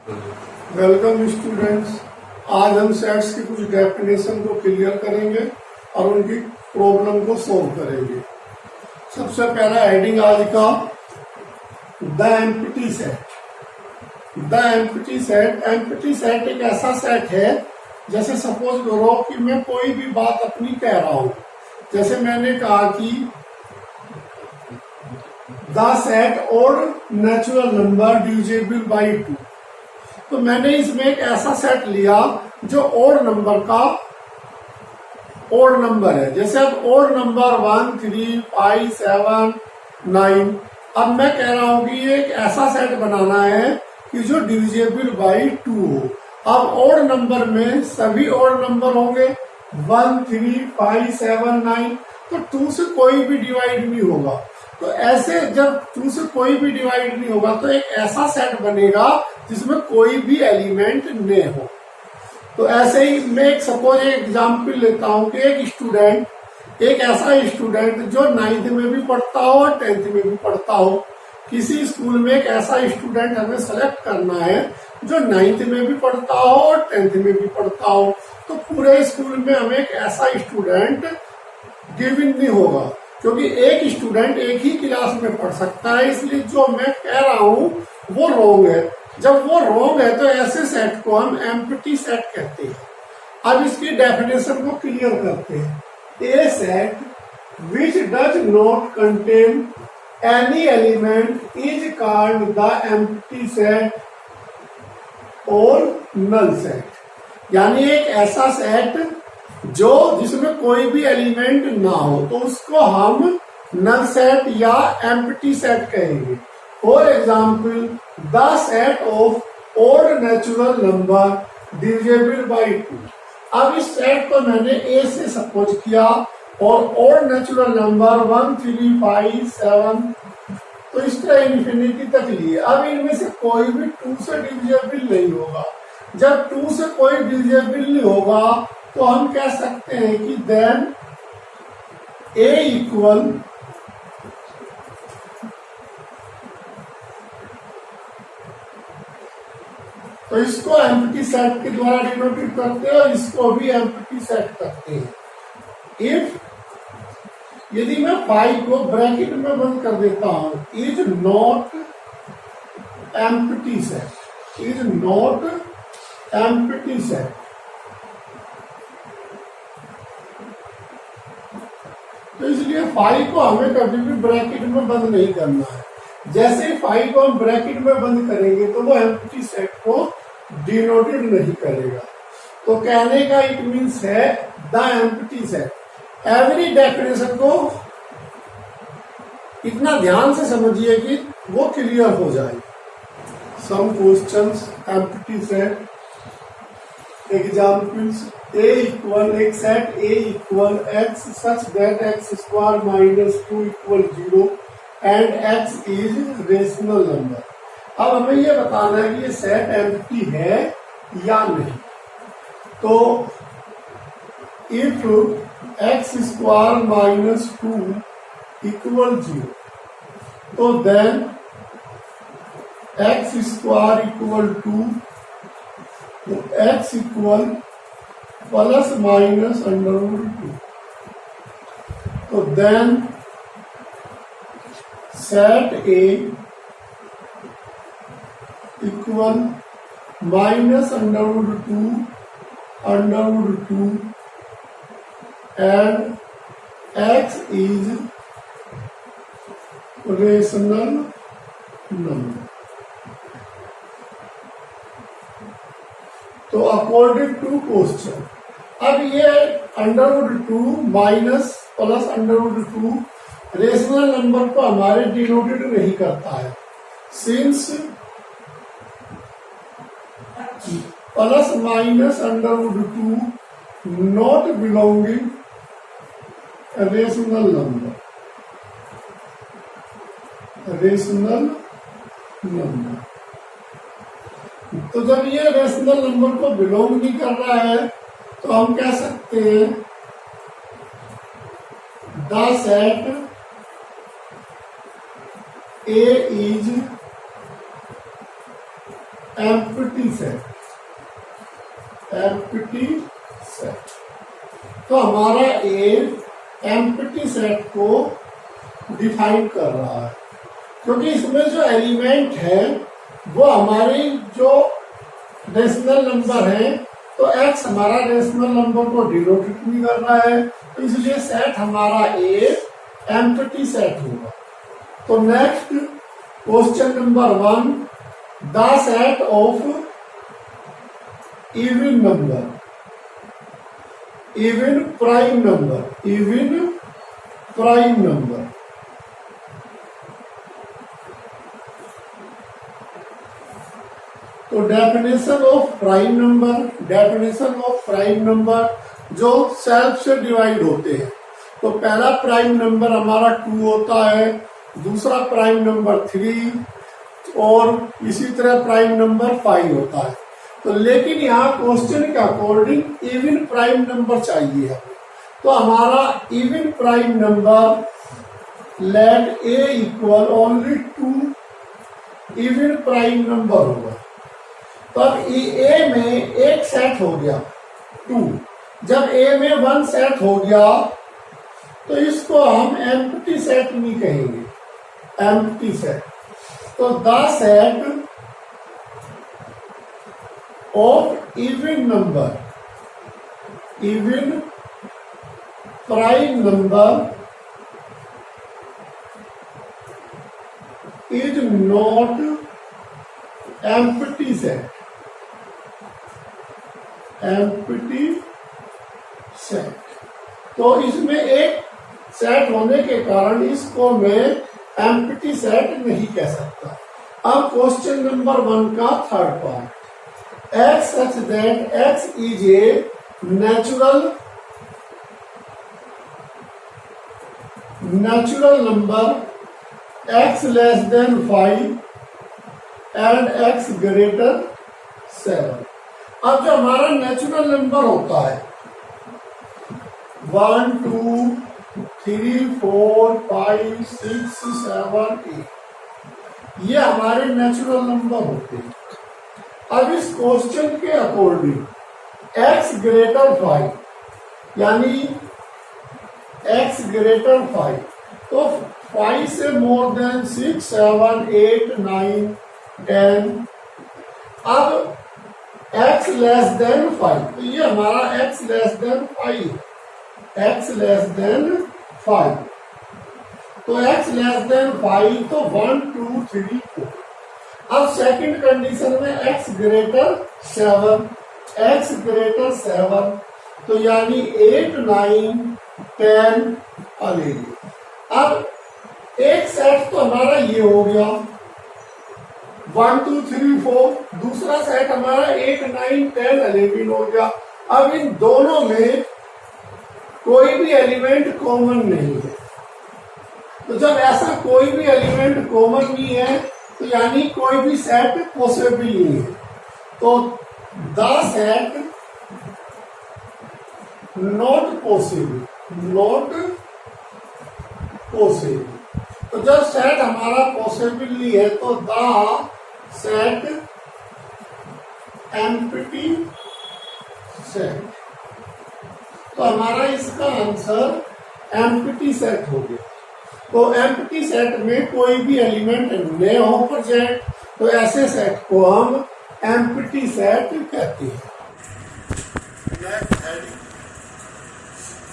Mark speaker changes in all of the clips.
Speaker 1: Welcome students. आज हम sets की कुछ डेफिनेशन को क्लियर करेंगे और उनकी प्रॉब्लम को सॉल्व करेंगे। सबसे पहला हेडिंग आज का the empty set. The empty set, empty set एक ऐसा सेट है, जैसे सपोज करो कि मैं कोई भी बात अपनी कह रहा हूं। जैसे मैंने कहा कि द सेट और नेचुरल नंबर डिविजिबल बाई 2, तो मैंने इसमें एक ऐसा सेट लिया जो ओड नंबर का ओड नंबर है। जैसे अब ओड नंबर 1, 3, 5, 7, 9। अब मैं कह रहा हूं कि ये एक ऐसा सेट बनाना है कि जो डिविजिबल बाई 2 हो। अब ओड नंबर में सभी ओड नंबर होंगे 1, 3, 5, 7, 9, तो 2 से कोई भी डिवाइड नहीं होगा। तो ऐसे जब 2 से कोई भी डिवाइड नहीं होगा तो एक ऐसा सेट बनेगा जिसमें कोई भी एलिमेंट नहीं हो। तो ऐसे ही मैं एक सपोज एक एग्जाम्पल लेता हूं कि एक ऐसा स्टूडेंट जो 9th में भी पढ़ता हो और 10th में भी पढ़ता हो। किसी स्कूल में एक ऐसा स्टूडेंट हमें सेलेक्ट करना है जो 9th में भी पढ़ता हो और 10th में भी पढ़ता हो। तो पूरे स्कूल में हमें एक ऐसा स्टूडेंट गिवन नहीं होगा, क्योंकि एक स्टूडेंट एक ही क्लास में पढ़ सकता है। इसलिए जो मैं कह रहा हूं वो रॉन्ग है। जब वो रॉन्ग है तो ऐसे सेट को हम एम्प्टी सेट कहते हैं। अब इसकी डेफिनेशन को क्लियर करते हैं। A set which does not contain any element is called the empty set और नल सेट। यानी एक ऐसा सेट जो जिसमें कोई भी एलिमेंट ना हो तो उसको हम नल सेट या एम्प्टी सेट कहेंगे। For example the set of odd natural number divisible by 2। अब इस सेट को मैंने ए से सपोज किया और ओड नेचुरल नंबर 1, 3, 5, 7, तो इस तरह इन्फिनिटी तक लिए। अब इनमें से कोई भी 2 से डिविजिबल नहीं होगा। जब 2 से कोई डिविजिबल नहीं होगा तो हम कह सकते हैं कि देन ए इक्वल तो इसको एम्प्टी सेट के द्वारा डिनोटेड करते हैं और इसको भी एम्प्टी सेट करते हैं। इफ यदि मैं 5 को ब्रैकेट में बंद कर देता हूं, is not empty set, is not empty set, तो इसलिए 5 को हमें कभी भी ब्रैकेट में बंद नहीं करना है। जैसे ही 5 को हम ब्रैकेट में बंद करेंगे तो वो एम्प्टी सेट को डिनोटेड नहीं करेगा। तो कहने का इट मीन्स है the empty set. Every definition को इतना ध्यान से समझिए कि वो क्लियर हो जाए। Some questions empty set examples. A equal एक set A equal x such that x square minus 2 equal 0 and x is rational number. अब हमें ये बताना है कि ये सेट एम्प्टी है या नहीं। तो if x square minus 2 equal 0, तो देन x स्क्वायर इक्वल 2, तो x इक्वल प्लस माइनस √2। तो then set A equal minus √2 and x is rational number. तो अकॉर्डिंग टू क्वेश्चन, अब ये √2 माइनस प्लस √2 रेशनल नंबर को हमारे डिनोटेड नहीं करता है, since plus minus √2 not belonging rational number, rational number. तो जब ये रेशनल नंबर को बिलोंग नहीं कर रहा है तो हम कह सकते हैं the set A is empty set, empty set. तो हमारा ए एम्प्टी सेट को डिफाइन कर रहा है, क्योंकि इसमें जो एलिमेंट है वो हमारी जो रेशनल नंबर है, तो x हमारा रेशनल नंबर को डिनोट नहीं कर रहा है, तो इसलिए सेट हमारा ए एम्प्टी सेट होगा। तो next question number 1, the set of even number, even prime number, even prime number. तो definition of prime number, definition of prime number जो सेल्फ से डिवाइड होते हैं। तो पहला प्राइम नंबर हमारा 2 होता है, दूसरा प्राइम नंबर 3 और इसी तरह प्राइम नंबर 5 होता है। तो लेकिन यहाँ क्वेश्चन के अकॉर्डिंग इवन प्राइम नंबर चाहिए हमें। तो हमारा even prime number let A equal only 2 even prime number होगा। तब ए में एक सेट हो गया 2, जब ए में 1 सेट हो गया तो इसको हम एम्प्टी सेट नहीं कहेंगे, एम्प्टी सेट। तो the set of even number, even prime number is not empty set, empty set. तो इसमें एक सेट होने के कारण इसको मैं एम्प्टी सेट नहीं कह सकता। अब क्वेश्चन नंबर 1 का third part, x such that x is a natural number x less than 5 and x greater 7। अब जो हमारा नेचुरल नंबर होता है 1 2 3 4 5 6 7 8, ये हमारे नेचुरल नंबर होते हैं। अब इस क्वेश्चन के अकॉर्डिंग x ग्रेटर 5 यानी x ग्रेटर 5, तो 5 से मोर देन 6 7 8 9 10। अब x लेस देन 5, तो ये हमारा x less than 5, x less than 5। तो x लेस देन 5 तो 1 2 3 4। अब सेकंड कंडीशन में x ग्रेटर 7, x ग्रेटर 7, तो यानी 8 9 10 11। अब एक सेट तो हमारा ये हो गया 1 2 3 4, दूसरा सेट हमारा 8 9 10 11 हो गया। अब इन दोनों में कोई भी एलिमेंट कॉमन नहीं है, तो जब ऐसा कोई भी एलिमेंट कॉमन नहीं है तो यानी कोई भी सेट पॉसिबल नहीं है। तो the set not possible, not possible. तो जब सेट हमारा पॉसिबल नहीं है तो द सेट एम्प्टी सेट। तो हमारा इसका आंसर एम्प्टी सेट हो गया। तो एम्प्टी सेट में कोई भी एलिमेंट न हो प्रेजेंट, तो ऐसे सेट को हम एम्प्टी सेट कहते हैं। Next heading,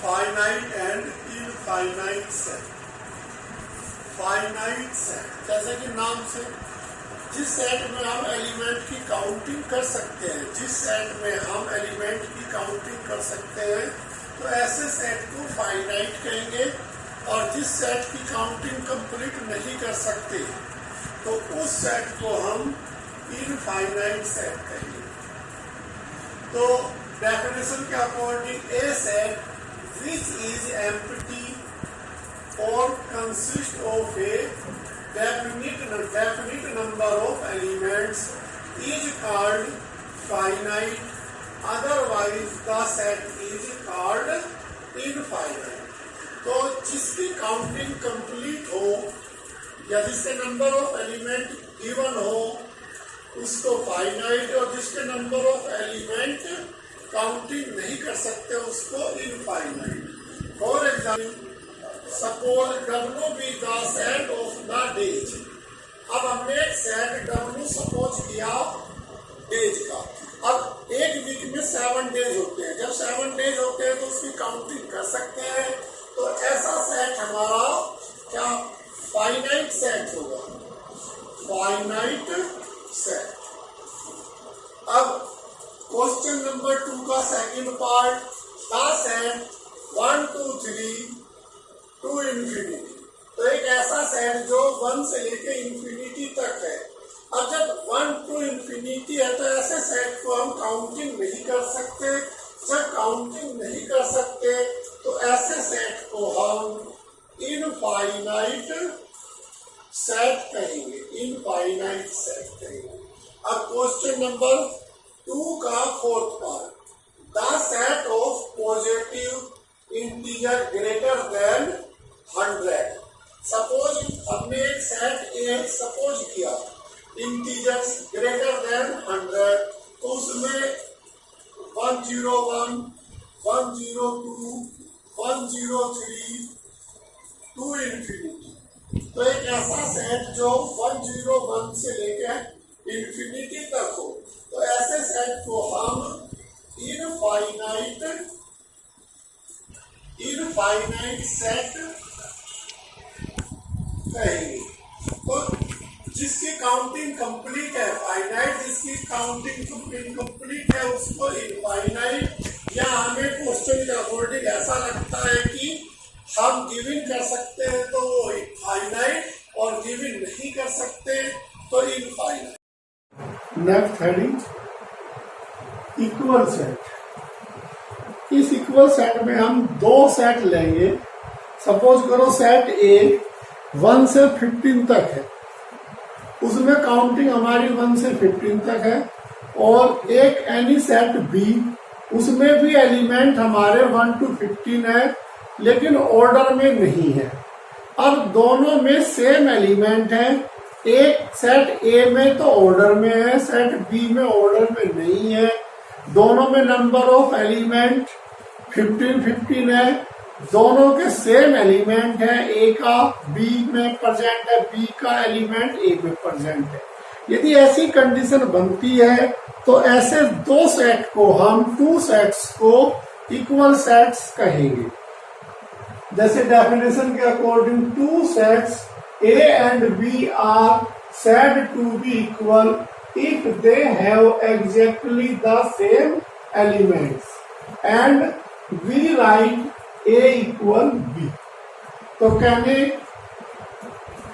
Speaker 1: finite and infinite set. Finite set जैसे कि नाम से, जिस सेट में हम एलिमेंट की काउंटिंग कर सकते हैं, जिस सेट में हम एलिमेंट की काउंटिंग कर सकते हैं, तो ऐसे सेट को फाइनाइट कहेंगे। और जिस सेट की काउंटिंग कंप्लीट नहीं कर सकते तो उस सेट को हम इनफाइनाइट सेट कहेंगे। तो डेफिनेशन के according a set which is empty और consist of a definite number of elements is called finite, otherwise the set is called infinite. तो जिसकी काउंटिंग कंप्लीट हो या जिसके नंबर ऑफ एलिमेंट गिवन हो उसको फाइनाइट, और जिसके नंबर ऑफ एलिमेंट काउंटिंग नहीं कर सकते उसको infinite. For example suppose W be the set of the days. अब हमने एक सेट डब्ल्यू सपोज किया डेज का। अब एक वीक में 7 डेज होते हैं, जब 7 डेज होते हैं तो उसकी काउंटिंग कर सकते हैं। तो ऐसा सेट हमारा क्या फाइनाइट सेट होगा, फाइनाइट सेट। अब क्वेश्चन नंबर 2 का second part, the set 1 2 3 to infinity. तो एक ऐसा सेट जो 1 से लेके इंफिनिटी तक है। और जब 1 टू इंफिनिटी है तो ऐसे सेट को हम काउंटिंग नहीं कर सकते। जब काउंटिंग नहीं कर सकते तो ऐसे सेट को हम इनफाइनाइट सेट कहेंगे, इनफाइनाइट सेट कहेंगे। अब क्वेश्चन नंबर 2 का fourth part, the set of positive integer greater than 100। Suppose हमने एक सेट ए सपोज किया इंटीजर्स ग्रेटर देन 100, तो उसमें 101, 102, 103 टू इंफिनिटी। तो एक ऐसा सेट जो 101 से लेकर इंफिनिटी तक हो, तो ऐसे सेट को हम इनफाइनाइट सेट कहेंगे। तो जिसकी काउंटिंग कंप्लीट है फाइनाइट, जिसकी काउंटिंग इनकम्प्लीट है उसको इनफाइनाइट। या हमें क्वेश्चन के अकॉर्डिंग ऐसा लगता है कि हम गिवन कर सकते हैं तो वो फाइनाइट, और गिवन नहीं कर सकते तो infinite. Next heading equal set. इस इक्वल सेट में हम 2 सेट लेंगे। सपोज करो सेट ए 1 से 15 तक है, उसमें काउंटिंग हमारी 1 से 15 तक है। और एक एनी सेट बी, उसमें भी एलिमेंट हमारे 1 to 15 है, लेकिन ऑर्डर में नहीं है। अब दोनों में सेम एलिमेंट है। एक सेट ए में तो ऑर्डर में है, सेट बी में ऑर्डर में नहीं है। दोनों में नंबर ऑफ एलिमेंट 15 है। दोनों के सेम एलिमेंट है, ए का बी में प्रेजेंट है, बी का एलिमेंट ए में प्रेजेंट है। यदि ऐसी कंडीशन बनती है तो ऐसे 2 सेट को हम 2 सेट्स को इक्वल सेट्स कहेंगे। जैसे डेफिनेशन के according 2 sets A and B are said to be equal if they have exactly the same elements and we write A equal B। तो कहने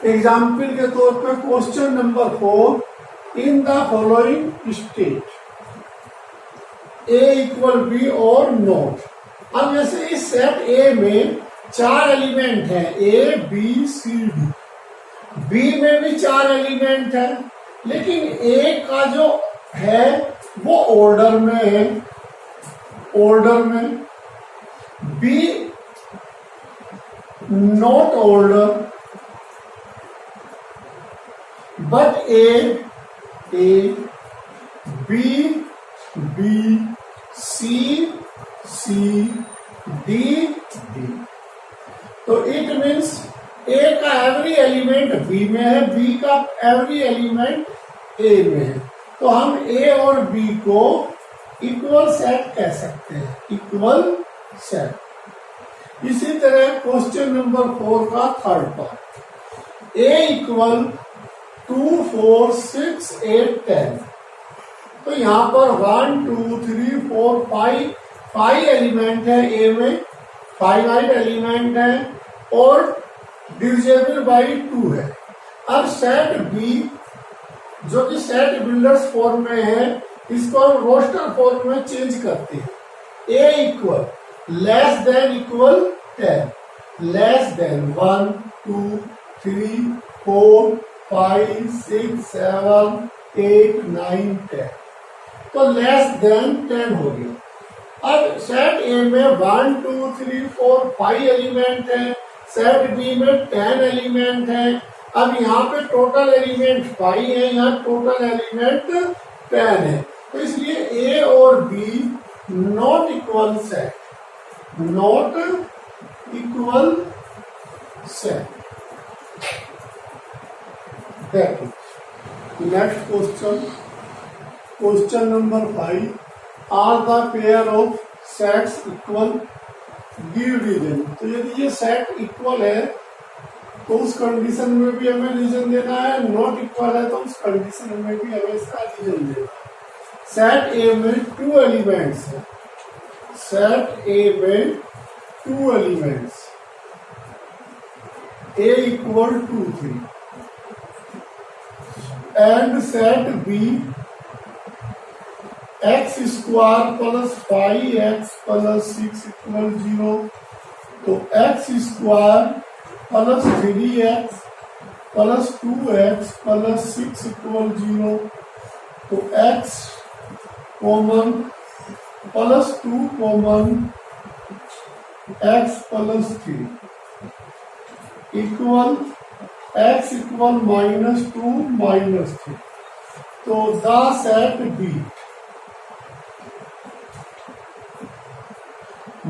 Speaker 1: एग्जाम्पल के तौर पे question number 4, in the following state A equal B और not. अब जैसे इस set A में 4 एलिमेंट है, A B C D। B में भी 4 एलिमेंट है, लेकिन ए का जो है वो ऑर्डर में है, ऑर्डर में। B not order, but A B C D. तो इट मीन्स ए का एवरी एलिमेंट बी में है, बी का एवरी एलिमेंट ए में है। तो हम ए और बी को इक्वल सेट कह सकते हैं, इक्वल सेट। इसी तरह क्वेश्चन नंबर 4 का थर्ड पार्ट, ए इक्वल 2 4 6 8 10। तो यहाँ पर 1 2 3 4 5 एलिमेंट है ए में, फाइनाइट एलिमेंट है और डिविजेबल बाई 2 है। अब सेट बी जो कि सेट बिल्डर्स फॉर्म में है, इसको हम रोस्टर फॉर्म में चेंज करते हैं। A equal less than equal 10, less than 1 2 3 4 5 6 7 8 9 10। तो लेस देन 10 हो गया। अब सेट ए में 1 2 3 4 5 एलिमेंट है, सेट बी में 10 एलिमेंट है अब यहाँ पे टोटल एलिमेंट 5 है, यहाँ टोटल एलिमेंट 10 है, तो इसलिए ए और B not equal set, not equal set. Next question, question number 5, are the pair of sets equal, give reason. तो यदि ये सेट इक्वल है तो उस कंडीशन में भी हमें रीजन देना है, नॉट इक्वल है तो उस कंडीशन में भी हमें इसका रीजन देना है। सेट ए में 2 एलिमेंट्स है, सेट ए में 2 elements, A equal to 3, and set B X square plus 5x plus 6 equal 0, तो X square plus 3x plus 2x plus 6 equal 0, तो x common plus 2 common x plus 3 equal x equal -2 -3, तो the set B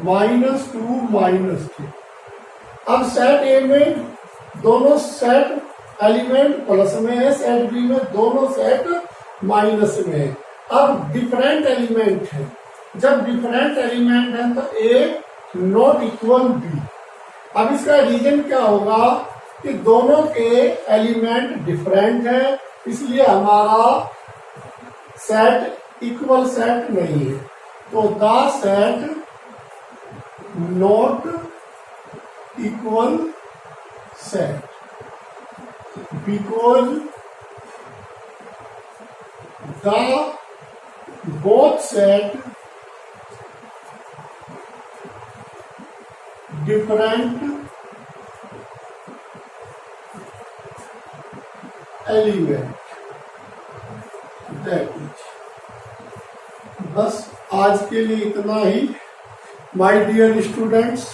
Speaker 1: -2 -3। अब set A में दोनों set element plus में है, set B में दोनों सेट माइनस में है। अब डिफरेंट एलिमेंट है, जब डिफरेंट एलिमेंट है तो ए नॉट इक्वल बी। अब इसका रीजन क्या होगा कि दोनों के एलिमेंट डिफरेंट है, इसलिए हमारा सेट इक्वल सेट नहीं है, तो the set not equal set because the both set different element. बस आज के लिए इतना ही माय डियर स्टूडेंट्स।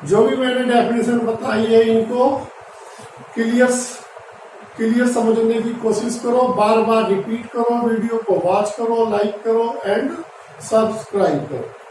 Speaker 1: जो भी मैंने डेफिनेशन बताई है इनको क्लियर समझने की कोशिश करो, बार बार रिपीट करो, वीडियो को वॉच करो, लाइक करो एंड सब्सक्राइब करो।